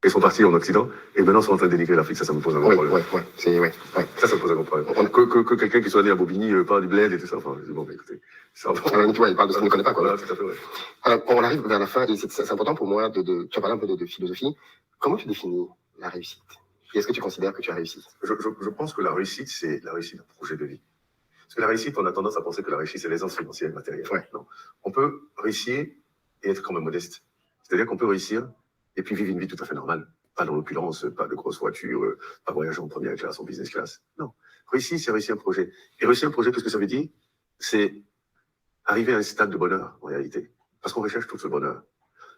Ils sont partis en Occident et maintenant ils sont en train de dénigrer l'Afrique. Ça me pose un gros problème. Ça me pose un gros problème. Que quelqu'un qui soit né à Bobigny parle du bled et tout ça. Enfin, je dis, bon, écoutez. Tu vois, il parle de ce qu'on ne connaît pas. Quoi. Voilà, tout à fait, ouais. Alors, on arrive vers la fin et c'est important pour moi tu as parlé un peu de philosophie. Comment tu définis la réussite? Et est-ce que tu considères que tu as réussi? Je pense que la réussite, c'est la réussite d'un projet de vie. Parce que la réussite, on a tendance à penser que la réussite, c'est l'aisance financière et matérielle. Ouais. Non. On peut réussir et être quand même modeste. C'est-à-dire qu'on peut réussir et puis vivre une vie tout à fait normale. Pas dans l'opulence, pas de grosses voitures, pas voyager en première classe, en business class. Non. Réussir, c'est réussir un projet. Et réussir un projet, qu'est-ce que ça veut dire? C'est arriver à un stade de bonheur, en réalité. Parce qu'on recherche tout ce bonheur.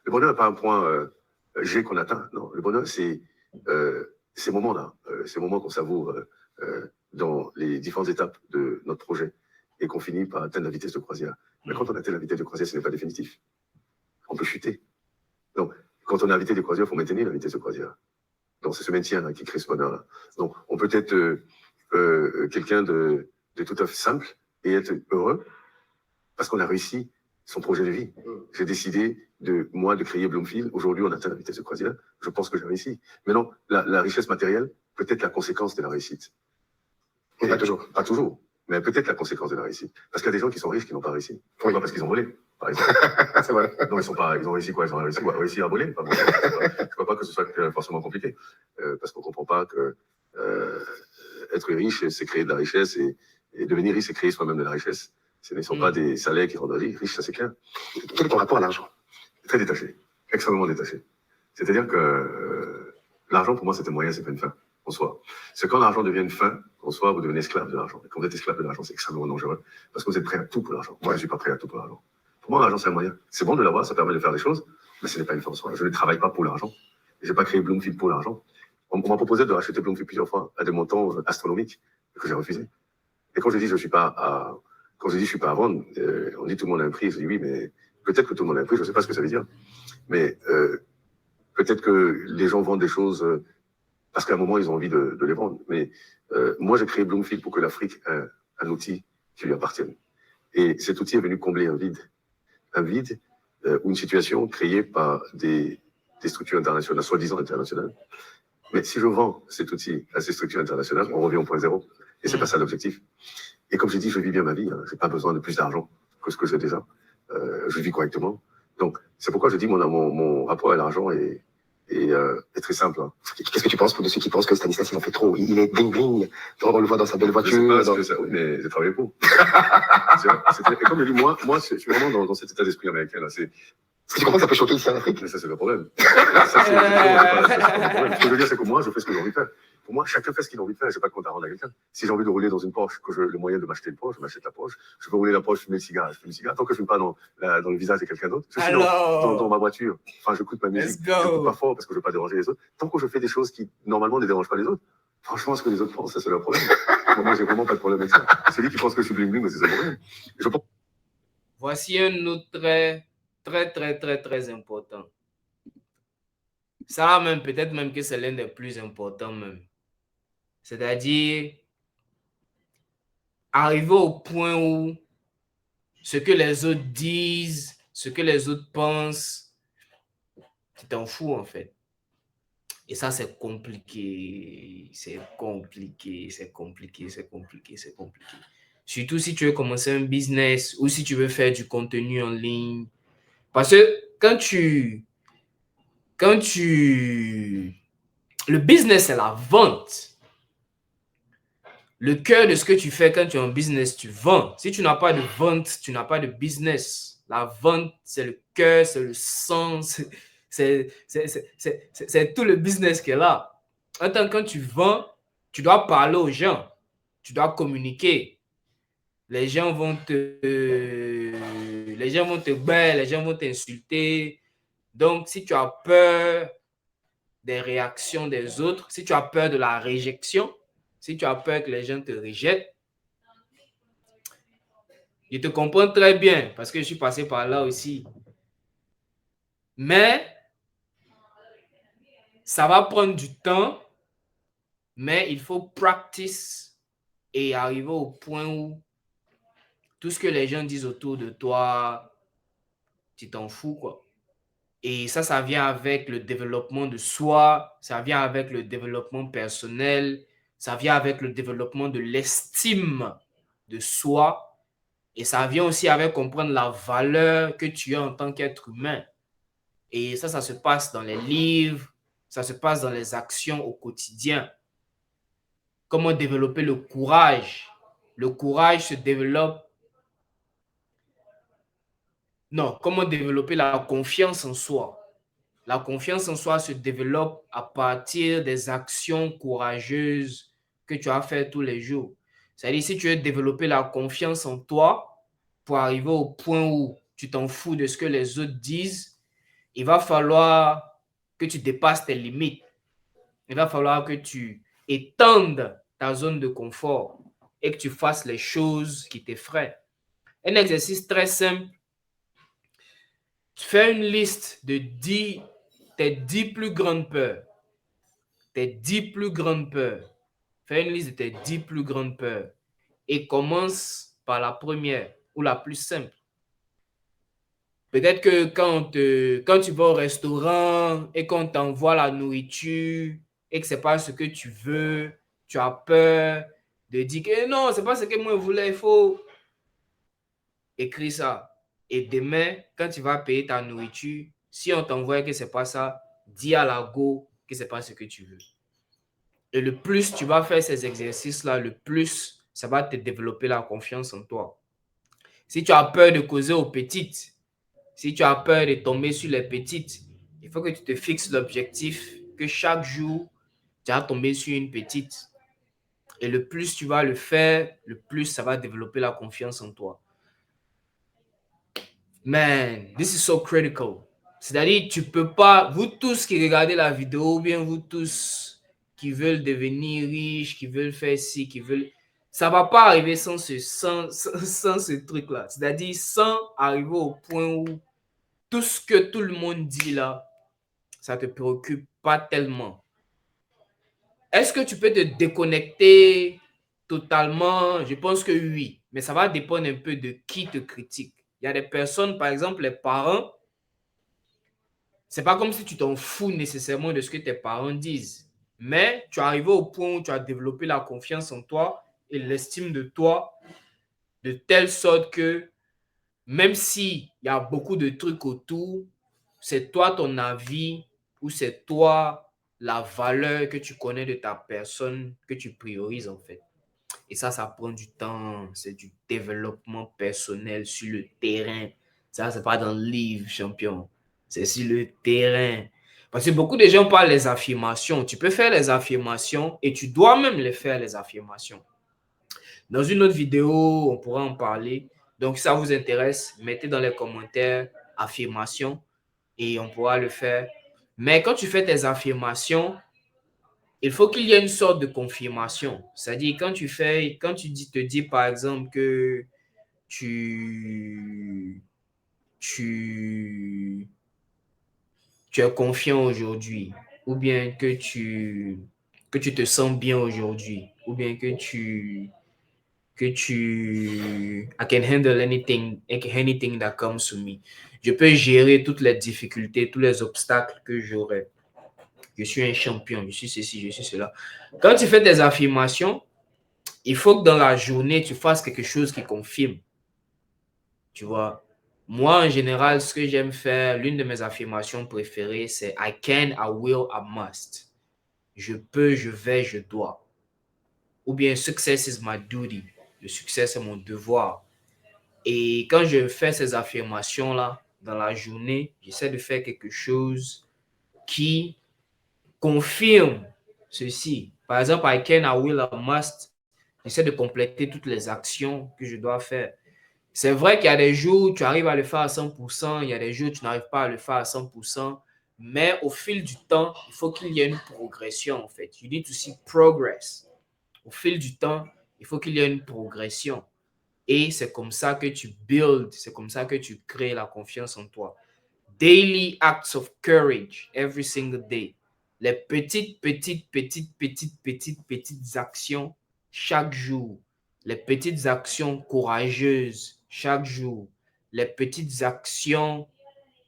Le bonheur n'est pas un point G qu'on atteint. Non. Le bonheur, c'est ces moments-là, ces moments qu'on savoure dans les différentes étapes de notre projet et qu'on finit par atteindre la vitesse de croisière. Mais quand on atteint la vitesse de croisière, ce n'est pas définitif. On peut chuter. Donc, quand on est à la vitesse de croisière, il faut maintenir la vitesse de croisière. Donc, c'est ce maintien qui crée ce bonheur-là. Donc, on peut être quelqu'un de tout à fait simple et être heureux parce qu'on a réussi son projet de vie. J'ai décidé de créer Bloomfield. Aujourd'hui, on atteint la vitesse de croisière. Je pense que j'ai réussi. Maintenant, la richesse matérielle peut être la conséquence de la réussite. Et pas toujours. Pas toujours, mais peut-être la conséquence de la réussite. Parce qu'il y a des gens qui sont riches qui n'ont pas réussi. Pourquoi? Parce qu'ils ont volé, par exemple. C'est vrai. Non, ils ont réussi quoi? Ils ont réussi à voler. Pas voler. Je ne crois pas que ce soit forcément compliqué. Parce qu'on ne comprend pas que être riche, c'est créer de la richesse et devenir riche, c'est créer soi-même de la richesse. Ce ne sont pas des salaires qui rendent riche, ça c'est clair. Quel est ton rapport à l'argent? Très détaché, extrêmement détaché. C'est-à-dire que l'argent, pour moi, c'est un moyen, c'est pas une fin, en soi. C'est quand l'argent devient une fin, en soi, vous devenez esclave de l'argent. Et quand vous êtes esclave de l'argent, c'est extrêmement dangereux, parce que vous êtes prêt à tout pour l'argent. Moi, je ne suis pas prêt à tout pour l'argent. Pour moi, l'argent, c'est un moyen. C'est bon de l'avoir, ça permet de faire des choses, mais ce n'est pas une fin en soi. Je ne travaille pas pour l'argent. Je n'ai pas créé Bloomfield pour l'argent. On m'a proposé de racheter Bloomfield plusieurs fois à des montants astronomiques que j'ai refusé. Et quand je dis je suis pas à, quand je dis je suis pas à vendre, on dit tout le monde a un prix. Je dis oui, mais peut-être que tout le monde a un prix. Je ne sais pas ce que ça veut dire, mais peut-être que les gens vendent des choses parce qu'à un moment ils ont envie de les vendre. Mais moi j'ai créé Bloomfield pour que l'Afrique ait un outil qui lui appartienne. Et cet outil est venu combler un vide ou une situation créée par des structures internationales, soi-disant internationales. Mais si je vends cet outil à ces structures internationales, on revient au point zéro. Et c'est pas ça l'objectif. Et comme j'ai dit, je vis bien ma vie. Hein. J'ai pas besoin de plus d'argent que ce que j'ai déjà. Je vis correctement. Donc, c'est pourquoi je dis mon rapport à l'argent est très simple. Hein. Qu'est-ce que tu penses pour de ceux qui pensent que Stanislas, il en fait trop? Il est bling-bling. On le voit dans sa belle voiture. Je sais pas ce que ça... Oui, mais j'ai travaillé pour. Et comme je dis, moi, je suis vraiment dans cet état d'esprit américain. Là. Est-ce que tu comprends que ça peut choquer ici en Afrique? Mais ça, c'est le problème. Ça, c'est le problème. Ce que je veux dire, c'est que moi, je fais ce que j'ai envie de faire. Pour moi, chacun fait ce qu'il a envie de faire. Je n'ai pas de compte à rendre à quelqu'un. Si j'ai envie de rouler dans une Porsche, que j'ai le moyen de m'acheter une Porsche, je m'achète la Porsche. Je veux rouler la Porsche, fumer le cigare, je fume le cigare. Tant que je ne fume pas dans le visage de quelqu'un d'autre. Je suis dans ma voiture. Enfin, j'écoute ma musique. Je n'écoute pas fort parce que je ne veux pas déranger les autres. Tant que je fais des choses qui, normalement, ne dérangent pas les autres, franchement, ce que les autres pensent, ça, c'est leur problème. Moi, j'ai vraiment pas de problème avec ça. Celui qui pense que je suis bling-bling, c'est son problème. Voici un autre trait très important. Ça même, peut-être même que c'est l'un des plus importants même. C'est-à-dire, arriver au point où ce que les autres disent, ce que les autres pensent, tu t'en fous en fait. Et ça, c'est compliqué. Surtout si tu veux commencer un business ou si tu veux faire du contenu en ligne. Parce que le business, c'est la vente. Le cœur de ce que tu fais quand tu es en business, tu vends. Si tu n'as pas de vente, tu n'as pas de business. La vente, c'est le cœur, c'est le sens, c'est tout le business qui est là. Quand tu vends, tu dois parler aux gens. Tu dois communiquer. Les gens vont te bailler, les gens vont t'insulter. Donc, si tu as peur des réactions des autres, si tu as peur de la réjection, si tu as peur que les gens te rejettent, je te comprends très bien parce que je suis passé par là aussi. Mais ça va prendre du temps, mais il faut practice et arriver au point où tout ce que les gens disent autour de toi, tu t'en fous, quoi. Et ça vient avec le développement de soi, ça vient avec le développement personnel, ça vient avec le développement de l'estime de soi. Et ça vient aussi avec comprendre la valeur que tu as en tant qu'être humain. Et ça se passe dans les livres, ça se passe dans les actions au quotidien. Comment développer le courage? Le courage se développe. Non, comment développer la confiance en soi? La confiance en soi se développe à partir des actions courageuses que tu as fait tous les jours. C'est-à-dire, si tu veux développer la confiance en toi pour arriver au point où tu t'en fous de ce que les autres disent, il va falloir que tu dépasses tes limites. Il va falloir que tu étendes ta zone de confort et que tu fasses les choses qui t'effraient. Un exercice très simple, fais une liste de tes 10 plus grandes peurs. Tes 10 plus grandes peurs. Fais une liste de tes 10 plus grandes peurs et commence par la première ou la plus simple. Peut-être que quand tu vas au restaurant et qu'on t'envoie la nourriture et que ce n'est pas ce que tu veux, tu as peur de dire que non, ce n'est pas ce que moi je voulais, il faut écrire ça. Et demain, quand tu vas payer ta nourriture, si on t'envoie que ce n'est pas ça, dis à la go que ce n'est pas ce que tu veux. Et le plus tu vas faire ces exercices-là, le plus ça va te développer la confiance en toi. Si tu as peur de causer aux petites, si tu as peur de tomber sur les petites, il faut que tu te fixes l'objectif que chaque jour, tu vas tomber sur une petite. Et le plus tu vas le faire, le plus ça va développer la confiance en toi. Man, this is so critical. C'est-à-dire, tu peux pas, vous tous qui regardez la vidéo, ou bien vous tous qui veulent devenir riches, qui veulent faire ci, qui veulent... Ça va pas arriver sans ce truc-là. C'est-à-dire, sans arriver au point où tout ce que tout le monde dit là, ça te préoccupe pas tellement. Est-ce que tu peux te déconnecter totalement? Je pense que oui, mais ça va dépendre un peu de qui te critique. Il y a des personnes, par exemple, les parents, c'est pas comme si tu t'en fous nécessairement de ce que tes parents disent, mais tu es arrivé au point où tu as développé la confiance en toi et l'estime de toi de telle sorte que même s'il y a beaucoup de trucs autour, c'est toi ton avis ou c'est toi la valeur que tu connais de ta personne que tu priorises en fait. Et ça prend du temps, c'est du développement personnel sur le terrain. Ça, c'est pas dans le livre, champion. C'est sur le terrain. Parce que beaucoup de gens parlent des affirmations. Tu peux faire les affirmations et tu dois même les faire, les affirmations. Dans une autre vidéo, on pourra en parler. Donc, si ça vous intéresse, mettez dans les commentaires affirmation et on pourra le faire. Mais quand tu fais tes affirmations, il faut qu'il y ait une sorte de confirmation. C'est-à-dire, quand te dis par exemple que tu, tu, tu es confiant aujourd'hui, ou bien que tu te sens bien aujourd'hui, ou bien I can handle anything that comes to me. Je peux gérer toutes les difficultés, tous les obstacles que j'aurai. Je suis un champion, je suis ceci, je suis cela. Quand tu fais des affirmations, il faut que dans la journée, tu fasses quelque chose qui confirme. Tu vois, moi, en général, ce que j'aime faire, l'une de mes affirmations préférées, c'est I can, I will, I must. Je peux, je vais, je dois. Ou bien success is my duty. Le succès, c'est mon devoir. Et quand je fais ces affirmations-là, dans la journée, j'essaie de faire quelque chose qui confirme ceci. Par exemple, I can, I will, I must. J'essaie de compléter toutes les actions que je dois faire. C'est vrai qu'il y a des jours où tu arrives à le faire à 100%, il y a des jours où tu n'arrives pas à le faire à 100%, mais au fil du temps, il faut qu'il y ait une progression en fait. You need to see progress. Au fil du temps, il faut qu'il y ait une progression. Et c'est comme ça que tu build, c'est comme ça que tu crées la confiance en toi. Daily acts of courage, every single day. Les petites actions chaque jour. Les petites actions courageuses chaque jour. Les petites actions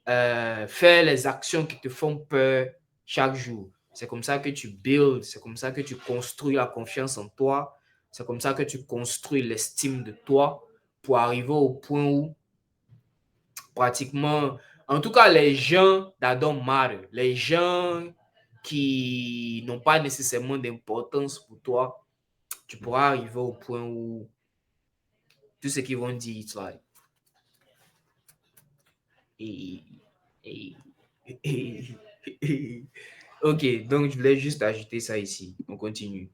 faire les actions qui te font peur chaque jour. C'est comme ça que tu builds, c'est comme ça que tu construis la confiance en toi, c'est comme ça que tu construis l'estime de toi pour arriver au point où pratiquement, en tout cas, les gens that don't matter, les gens qui n'ont pas nécessairement d'importance pour toi, tu pourras arriver au point où tout ce qu'ils vont dire, it's like, ok, donc je voulais juste ajouter ça ici. On continue.